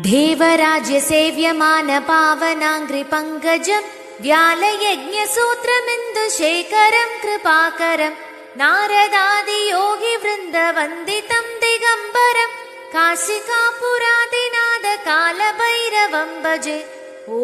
देवराज्य सेव्यमान पावनाङ्घ्रिपङ्कजं व्यालयज्ञसूत्रमिन्दुशेखरं कृपाकरं नारदादियोगिवृन्दवन्दितं दिगम्बरं काशिकापुरादिनाथकालभैरवं भजे। ॐ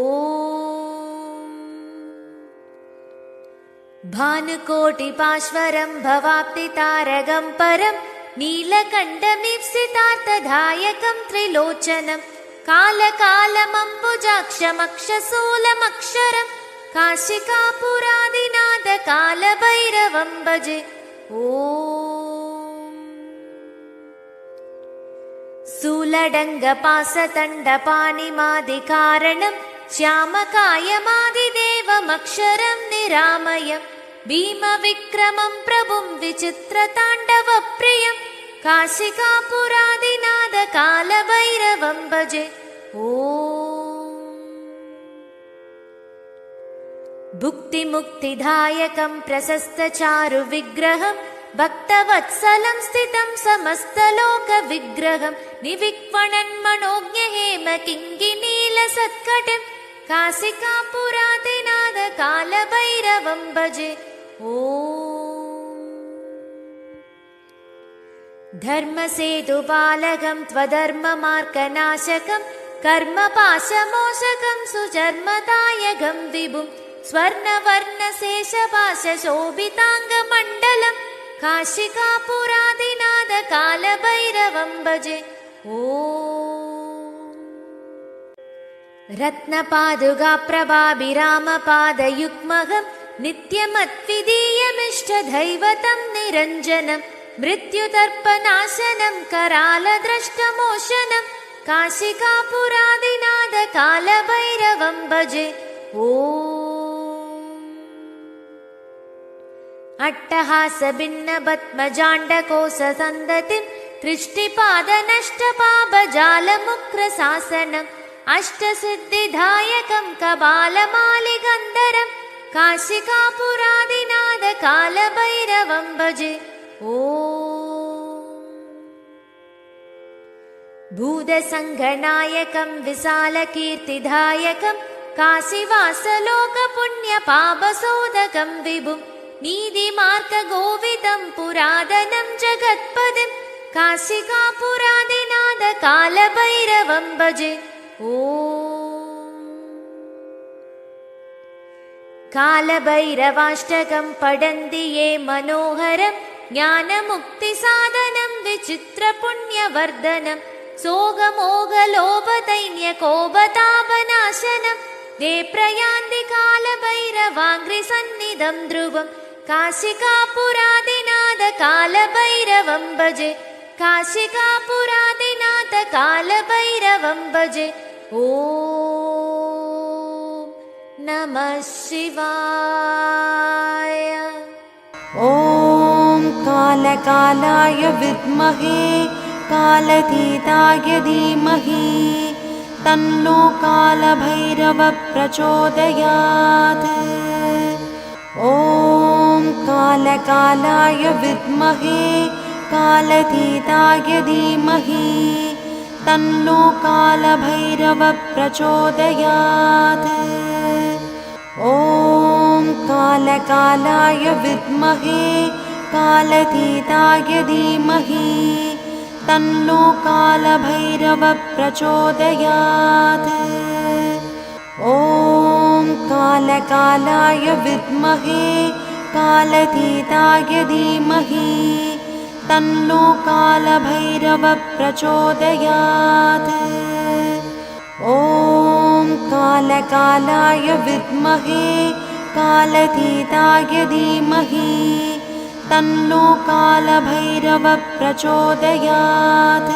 भानुकोटिपाश्वरं भवाप्तितारकं परं नीलकण्ठमीप्सितार्थदायकं त्रिलोचनं कालकालमम्बुजाक्षमक्षशूलमक्षरं काशिकापुरादिनाथकालभैरवं भजे। ॐ शूलडङ्गपासतण्डपाणिमादिकारणं श्यामकायमादिदेवमक्षरं निरामयं भीमविक्रमं प्रभुं विचित्रताण्डवप्रियं काशिकापुरादिनाथकालभैरवं भजे। ॐ भुक्तिमुक्तिदायकं प्रशस्तचारुविग्रहं भक्तवत्सलं स्थितं समस्तलोकविग्रहं निविक्वणन्मनोज्ञहेमकिङ्गिनीलसत्कटं काशिकापुरादिनाथकालभैरवं भजे। ॐ धर्मसेतुपालकं त्वधर्ममार्गनाशकं कर्मपाशमोचकं सुचर्मदायकं विभुं स्वर्णवर्णशेषपाशशोभिताङ्गमण्डलं काशिकापुरादिनाथकालभैरवं भजे। ॐ रत्नपादुकाप्रभाभिरामपादयुग्महं नित्यमद्वितीयमिष्टदैवतं निरञ्जनं मृत्युदर्पनाशनं करालद्रष्टमोचनं काशिकापुरादिनाथकालभैरवं भजे। ॐ अट्टहासभिन्नपद्मजाण्डकोशसन्दतिं दृष्टिपादनष्टपापजालमुक्रशासनम् अष्टसिद्धिदायकं कपालमालिगन्धरं काशिकापुरादिनाथकालभैरवं भजे। ॐ भूतसङ्घनायकं विशालकीर्तिदायकं काशीवासलोकपुण्यपापशोधकं विभुं नीतिमार्गगोविदं पुरातनं जगत्पतिं काशिकापुरादिनाथकालभैरवं भजे। ॐ कालभैरवाष्टकं पठन्ति ये मनोहरं ज्ञानमुक्तिसाधनं विचित्रपुण्यवर्धनं सोगमोगलोभदैन्यकोपतापनाशनं ते प्रयान्ति कालभैरवाङ्घ्रिसन्निधं ध्रुवं काशिकापुरादिनाथकालभैरवं भजे। काशिकापुरादिनाथकालभैरवं भजे। ॐ नमः शिवाय। ॐ कालकालाय विद्महे कालतीताय धीमहि तन्नो कालभैरवः प्रचोदयात्। ॐ कालकालाय विद्महे कालतीताय धीमहि तन्नो कालभैरवः प्रचोदयात्। ॐ कालकालाय विद्महे कालतीताय धीमहि तन्नो कालभैरवः प्रचोदयात्। ॐ कालकालाय विद्महे कालतीताय धीमहि तन्नो कालभैरवः प्रचोदयात्। ॐ कालकालाय विद्महे कालतीताय धीमहि तन्नो कालभैरवः प्रचोदयात्।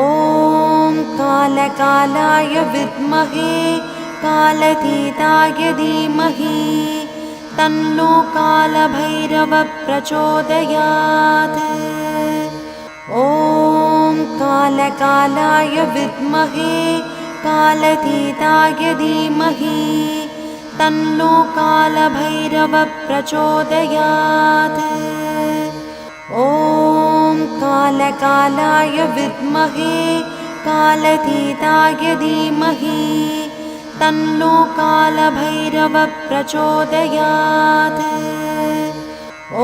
ॐ कालकालाय विद्महे कालतीताय धीमहि तन्नो कालभैरवः प्रचोदयात्। ॐ कालकालाय विद्महे कालतीताय धीमहि तन्नो कालभैरवः प्रचोदयात्। ॐ कालकालाय विद्महे कालतीताय धीमहि तन्नो कालभैरवः प्रचोदयात्।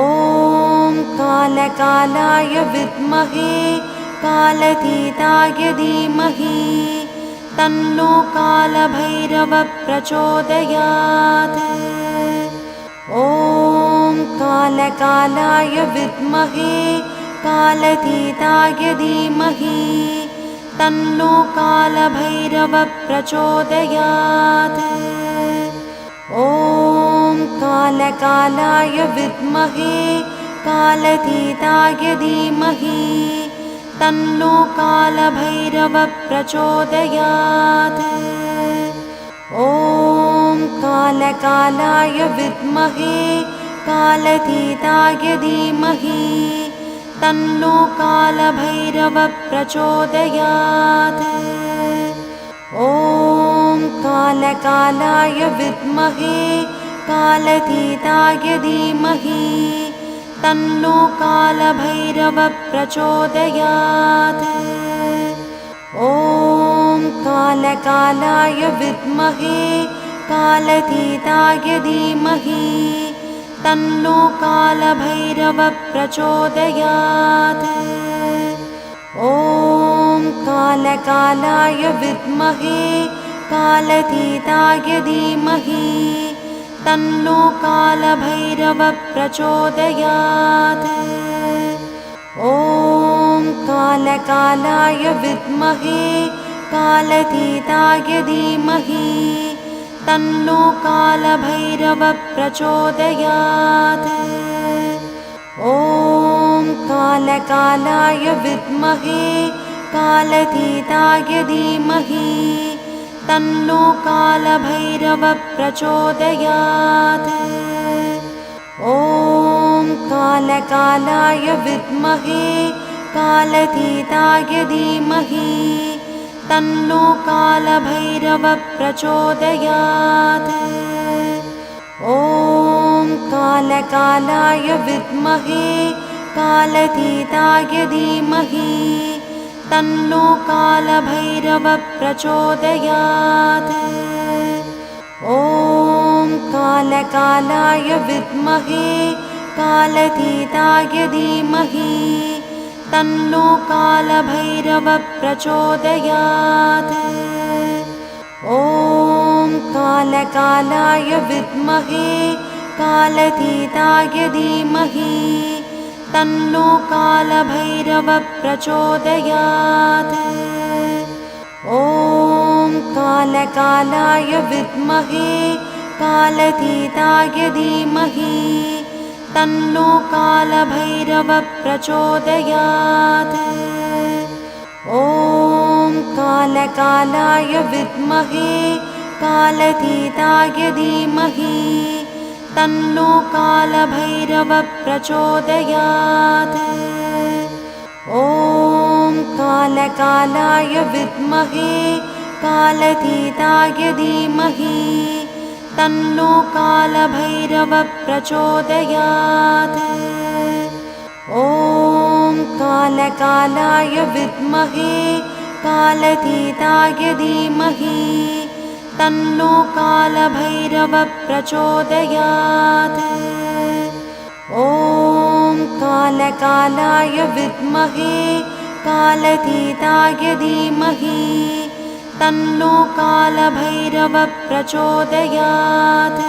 ॐ कालकालाय विद्महे कालतीताय धीमहि तन्नो कालभैरवः प्रचोदयात्। ॐ कालकालाय विद्महे कालतीताय धीमहि तन्नो कालभैरवः प्रचोदयात्। ॐ कालकालाय विद्महे कालतीताय धीमहि तन्नो कालभैरवः प्रचोदयात्। ॐ कालकालाय विद्महे कालतीताय धीमहि तन्नो कालभैरवः प्रचोदयात्। ॐ कालकालाय विद्महे कालतीताय धीमहि तन्नो कालभैरवः प्रचोदयात्। ॐ कालकालाय विद्महे कालतीताय धीमहि तन्नो कालभैरवः प्रचोदयात्। ॐ कालकालाय विद्महे कालतीताय धीमहि तन्नो कालभैरवः प्रचोदयात्। ॐ कालकालाय विद्महे कालतीताय धीमहि तन्नो कालभैरवः प्रचोदयात्। ॐ कालकालाय विद्महे कालतीताय धीमहि तन्नो कालभैरवः प्रचोदयात्। ॐ कालकालाय विद्महे कालतीताय धीमहि तन्नो कालभैरवः प्रचोदयात्। ॐ कालकालाय विद्महे कालतीताय धीमहि तन्नो कालभैरवः प्रचोदयात्। ॐ कालकालाय विद्महे कालतीताय धीमहि तन्नो कालभैरवः प्रचोदयात्। ॐ कालकालाय विद्महे कालतीताय धीमहि तन्नो कालभैरवः प्रचोदयात्। ॐ कालकालाय विद्महे कालतीताय धीमहि तन्नो कालभैरवः प्रचोदयात्। ॐ कालकालाय विद्महे कालतीताय धीमहि तन्नो कालभैरवः प्रचोदयात्। ॐ कालकालाय विद्महे कालतीताय धीमहि तन्नो कालभैरवः प्रचोदयात्। ॐ कालकालाय विद्महे कालतीताय धीमहि तन्नो कालभैरवः प्रचोदयात्। ॐ कालकालाय विद्महे कालतीताय धीमहि तन्नो कालभैरवः प्रचोदयात्।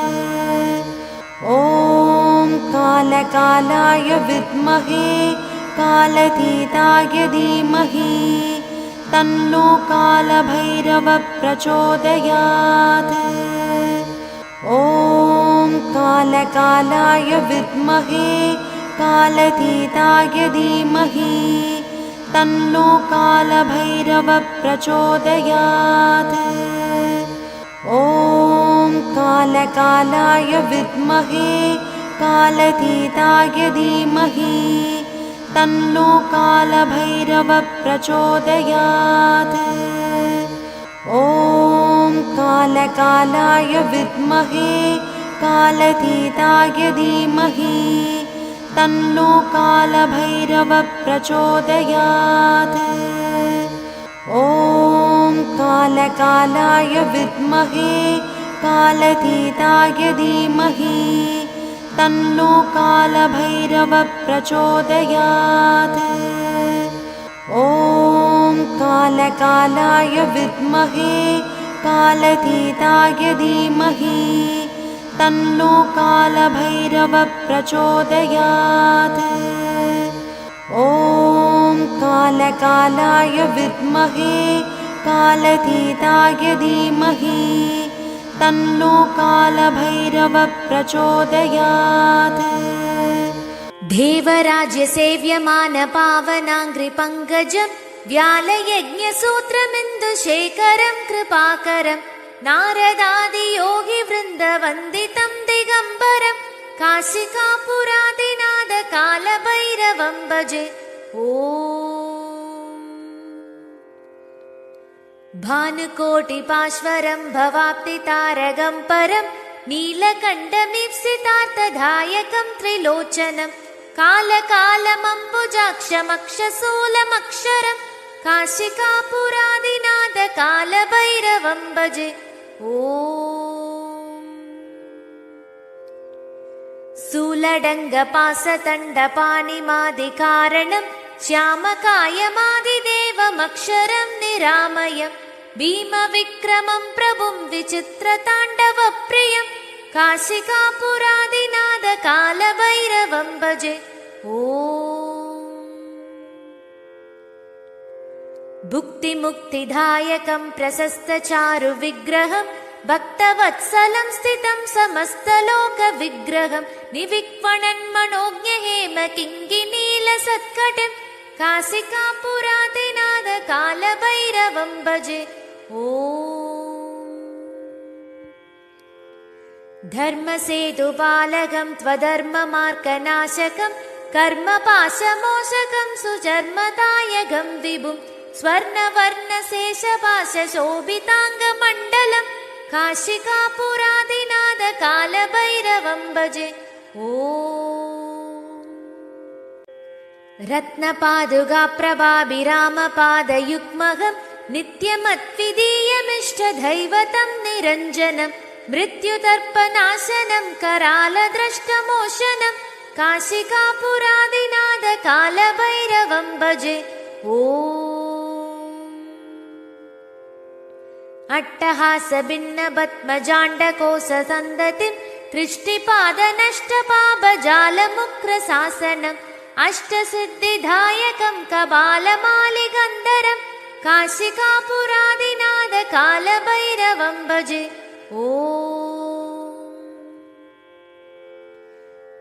ॐ कालकालाय विद्महे कालतीताय धीमहि तन्नो कालभैरवः प्रचोदयात्। ॐ कालकालाय विद्महे कालतीताय धीमहि तन्नो कालभैरवः प्रचोदयात्। ॐ कालकालाय विद्महे कालतीताय धीमहि तन्नो कालभैरवः प्रचोदयात्। ॐ कालकालाय विद्महे कालतीताय धीमहि तन्नो कालभैरवः प्रचोदयात्। ॐ ॐ कालकालाय विद्महे कालतीताय धीमहि तन्नो कालभैरवः प्रचोदयात्। ॐ कालकालाय विद्महे कालतीताय धीमहि तन्नो कालभैरवः प्रचोदयात्। ॐ कालकालाय विद्महे कालतीताय धीमहि तन्नो कालभैरवः प्रचोदयात्। देवराज्य सेव्यमान पावनाङ्घ्रिपङ्कजं व्यालयज्ञसूत्रमिन्दुशेखरं कृपाकरं नारदादियोगिवृन्दवन्दितं दिगम्बरं काशिकापुरादिनाद कालभैरवं भजे। ॐ भानुकोटिपाश्वरं भवाप्तितारकं परं नीलकण्ठमीप्सितार्थदायकं त्रिलोचनं कालकालमम्बुजाक्षमक्षशूलमक्षरं काशिकापुरादिनाद कालभैरवं भजे। ॐ शूलडङ्गपासतण्डपाणिमादिकारणं श्यामकायमादिदेवमक्षरं निरामयं भीमविक्रमं प्रभुं विचित्रताण्डवप्रियं काशिकापुरादिनाद कालभैरवं भजे। ॐ भुक्तिमुक्तिदायकं प्रशस्तचारुविग्रहं भक्तवत्सलं स्थितं समस्तलोकविग्रहं निविक्वणन्मनोज्ञहेमकिङ्गिनीलसत्कटं काशिकापुरादिनाद कालभैरवं भजे। ॐ धर्मसेतुपालकं त्वधर्ममार्गनाशकं कर्मपाशमोचकं सुचर्मदायकं विभुं स्वर्णवर्णशेषपाशशोभिताङ्गमण्डलं काशिकापुरादिनाद कालभैरवं भजे। ॐ रत्नपादुकाप्रभाभिरामपादयुग्महं नित्यमद्वितीयमिष्टदैवतं निरञ्जनं मृत्युतर्पणाशनं करालद्रष्टमोचनं काशिकापुरादिनाद कालभैरवं भजे। ॐ अट्टहासभिन्नपद्मजाण्डकोशसन्दतिं दृष्टिपादनष्टपापजालमुक्रशासनम् अष्टसिद्धिदायकं कपालमालिगन्धरं काशिकापुरादिनाद कालभैरवं भजे। ॐ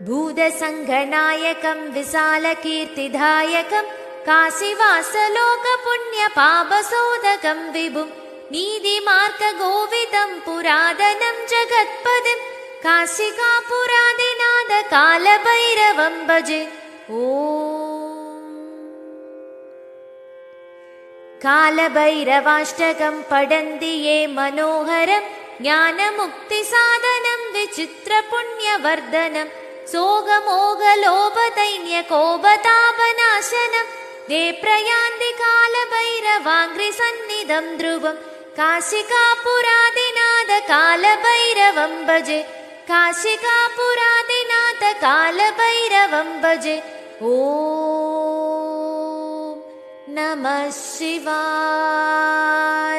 भूतसङ्गनायकं विशालकीर्तिदायकं काशीवासलोकपुण्यपापशोधकं विभुं नीतिमार्गगोविदं पुरातनं जगत्पदिं काशिकापुरादिनाद कालभैरवं भजे। ॐ कालभैरवाष्टकं पठन्ति ये मनोहरं ज्ञानमुक्तिसाधनं विचित्रपुण्यवर्धनं सोगमोगलोभदैन्यकोपतापनाशनं ते प्रयान्ति कालभैरवाङ्घ्रिसन्निधं ध्रुवं काशिकापुरादिनाद कालभैरवं भजे। काशिकापुरादिनाद कालभैरवं भजे। ॐ नमः शिवाय।